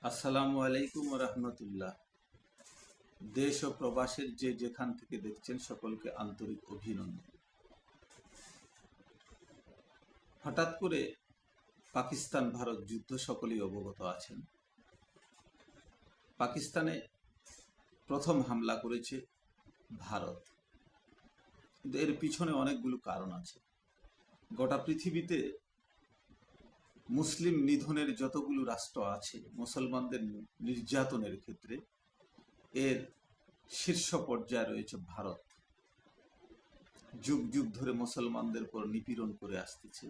আসসালামু আলাইকুম রহমতুল্লাহ। দেশ ও প্রবাসের যে যেখান থেকে দেখছেন সকলকে আন্তরিক অভিনন্দন। হঠাৎ করে পাকিস্তান ভারত যুদ্ধ সকলেই অবগত আছেন। পাকিস্তানে প্রথম হামলা করেছে ভারত, কিন্তু এর পিছনে অনেকগুলো কারণ আছে। গোটা পৃথিবীতে মুসলিম নিধনের যতগুলো রাষ্ট্র আছে, মুসলমানদের নির্যাতনের ক্ষেত্রে এর শীর্ষ পর্যায়ে রয়েছে ভারত। যুগ যুগ ধরে মুসলমানদের উপর নিপীড়ন করে আসতেছে।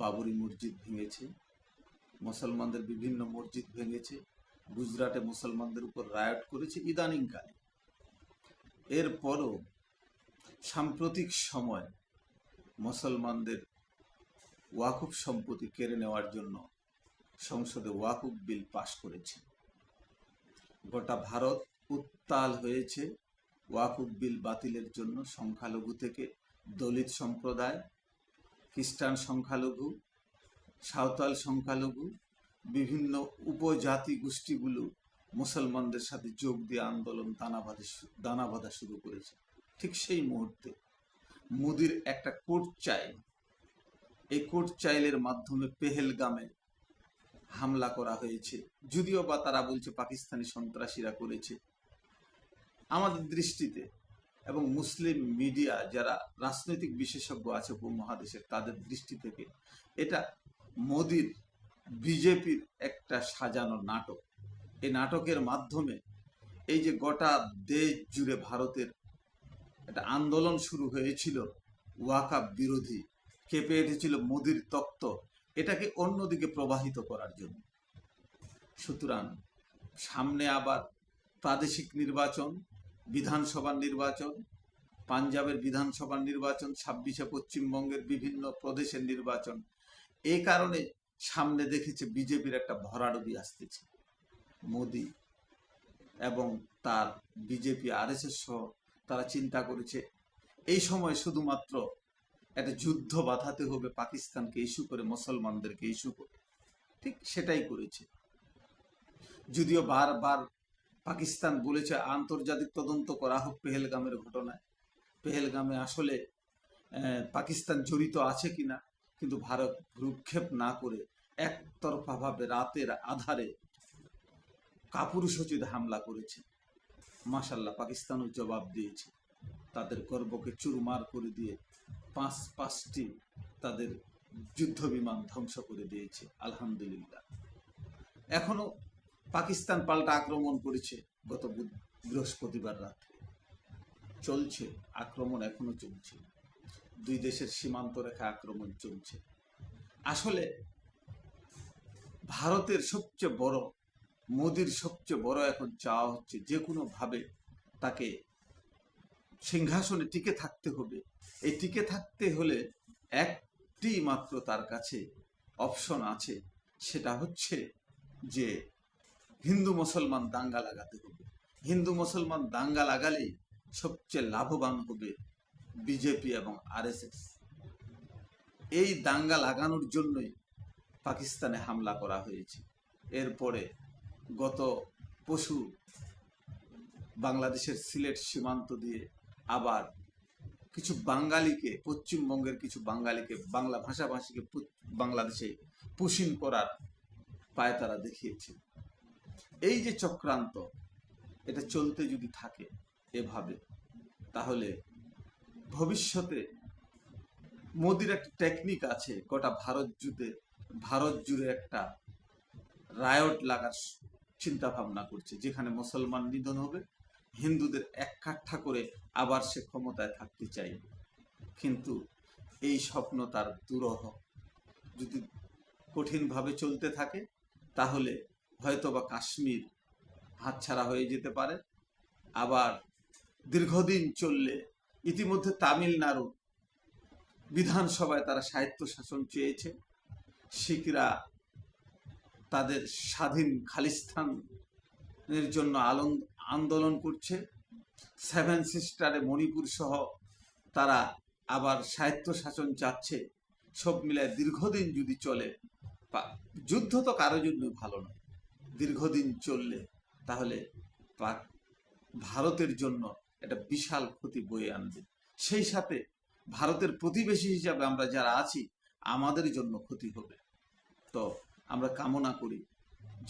বাবরি মসজিদ ভেঙেছে, মুসলমানদের বিভিন্ন মসজিদ ভেঙেছে, গুজরাটে মুসলমানদের উপর রায়ট করেছে ইদানিংকালে। এরপরও সাম্প্রতিক সময় মুসলমানদের ওয়াকুফ সম্পত্তি কেড়ে নেওয়ার জন্য সংসদে ওয়াকুফ বিল পাশ করেছে। গোটা ভারত উত্তাল হয়েছে ওয়াকুফ বিল বাতিলের জন্য। সংখ্যালঘু থেকে দলিত সম্প্রদায়, খ্রিস্টান সংখ্যালঘু, সাঁওতাল সংখ্যালঘু, বিভিন্ন উপজাতি গোষ্ঠীগুলো মুসলমানদের সাথে যোগ দিয়ে আন্দোলন দানা বাঁধা শুরু করেছে। ঠিক সেই মুহূর্তে মোদির একটা কোর্ট চাইল, এই কোর্ট চাইলের মাধ্যমে পেহেলগামে হামলা করা হয়েছে। যদিও বা তারা বলছে পাকিস্তানি সন্ত্রাসীরা করেছে। আমাদের দৃষ্টিতে এবং মুসলিম মিডিয়া যারা রাজনৈতিক বিশেষজ্ঞ আছে উপমহাদেশের, তাদের দৃষ্টি থেকে এটা মোদির বিজেপির একটা সাজানো নাটক। এই নাটকের মাধ্যমে এই যে গোটা দেশ জুড়ে ভারতের একটা আন্দোলন শুরু হয়েছিল ওয়াকাফ বিরোধী, কেঁপে উঠেছিল মোদির তত্ত্ব, এটাকে অন্যদিকে প্রবাহিত করার জন্য। সুতরাং সামনে আবার প্রাদেশিক নির্বাচন, বিধানসভার নির্বাচন, পাঞ্জাবের বিধানসভার নির্বাচন, 26শে পশ্চিমবঙ্গের বিভিন্ন প্রদেশের নির্বাচন। এই কারণে সামনে দেখেছে বিজেপির একটা ভরাডুবি আসতেছে। মোদি এবং তার বিজেপি আরএসএস সহ তারা চিন্তা করেছে এই সময় শুধুমাত্র একটা যুদ্ধ বাঁধাতে হবে, পাকিস্তানকে ইস্যু করে, মুসলমানদেরকে ইস্যু করে। ঠিক সেটাই করেছে। যদিও বারবার পাকিস্তান বলেছে আন্তর্জাতিক তদন্ত করা হোক পেহেলগামের ঘটনায়, পেহেলগামে আসলে পাকিস্তান জড়িত আছে কিনা, কিন্তু ভারত ভ্রুক্ষেপ না করে একতরফাভাবে রাতের আধারে কাপুরুষোচিত হামলা করেছে। মাশাল্লাহ, পাকিস্তানও জবাব দিয়েছে। তাদের গর্বকে চুরমার করে দিয়ে পাঁচটি তাদের যুদ্ধ বিমান ধ্বংস করে দিয়েছে, আলহামদুলিল্লাহ। এখনো পাকিস্তান পাল্টা আক্রমণ করেছে। গত বৃহস্পতিবার রাত্রে চলছে আক্রমণ, এখনো চলছে। দুই দেশের সীমান্ত রেখা আক্রমণ চলছে। আসলে ভারতের সবচেয়ে বড়, মোদির সবচেয়ে বড় এখন চাওয়া হচ্ছে যে কোনো ভাবে তাকে সিংহাসনে টিকে থাকতে হবে। এই টিকে থাকতে হলে একটি মাত্র তার কাছে অপশন আছে, সেটা হচ্ছে যে হিন্দু মুসলমান দাঙ্গা লাগাতে হবে। হিন্দু মুসলমান দাঙ্গা লাগালেই সবচেয়ে লাভবান হবে বিজেপি এবং আরএসএস। এই দাঙ্গা লাগানোর জন্যই পাকিস্তানে হামলা করা হয়েছে। এরপরে গত পরশু বাংলাদেশের সিলেট সীমান্ত দিয়ে আবার কিছু বাঙালিকে, পশ্চিমবঙ্গের কিছু বাঙালিকে, বাংলা ভাষাভাষীকে বাংলাদেশে পুশিন করার পায় তারা দেখিয়েছে। এই যে চক্রান্ত, এটা চলতে যদি থাকে এভাবে, তাহলে ভবিষ্যতে মোদির একটা টেকনিক আছে। গোটা ভারত জুড়ে একটা রায়ট লাগার চিন্তা ভাবনা করছে, যেখানে মুসলমান নিধন হবে, হিন্দুদের এককাঠা করে আবার সে ক্ষমতায় থাকতে চাইবে। কিন্তু এই স্বপ্ন তার দুরূহ। যদি কঠিনভাবে চলতে থাকে তাহলে হয়তোবা কাশ্মীর হাতছাড়া হয়ে যেতে পারে। আবার দীর্ঘদিন চললে, ইতিমধ্যে তামিলনাড়ু বিধানসভায় তারা স্বায়ত্তশাসন চেয়েছে। শিখরা তাদের স্বাধীন খালিস্তানের জন্য আন্দোলন করছে। 7 সিস্টারে মণিপুর সহ তারা আবার স্বায়ত্তশাসন চাচ্ছে। সব মিলায় দীর্ঘদিন যদি চলে, যুদ্ধ তো কারোর জন্য ভালো নয়। দীর্ঘদিন চললে তাহলে ভারতের জন্য একটা বিশাল ক্ষতি বয়ে আনবে। সেই সাথে ভারতের প্রতিবেশী হিসাবে আমরা যারা আছি আমাদের জন্য ক্ষতি হবে। তো আমরা কামনা করি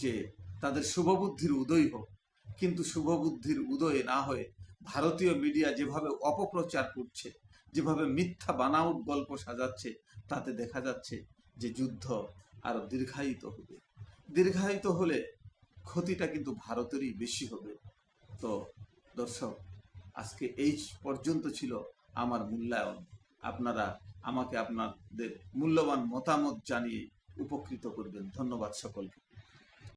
যে তাদের শুভবুদ্ধির উদয় হোক, কিন্তু শুভবুদ্ধির উদয় না হয়ে ভারতীয় মিডিয়া যেভাবে অপপ্রচার করছে, যেভাবে মিথ্যা বানাউট গল্প সাজাচ্ছে, তাতে দেখা যাচ্ছে যে যুদ্ধ আরো দীর্ঘায়িত হবে। দীর্ঘায়িত হলে ক্ষতিটা কিন্তু ভারতেরই বেশি হবে। তো দর্শক, আজকে এই পর্যন্ত ছিল আমার মূল্যায়ন। আপনারা আমাকে আপনাদের মূল্যবান মতামত জানিয়ে উপকৃত করবেন। ধন্যবাদ সকলকে।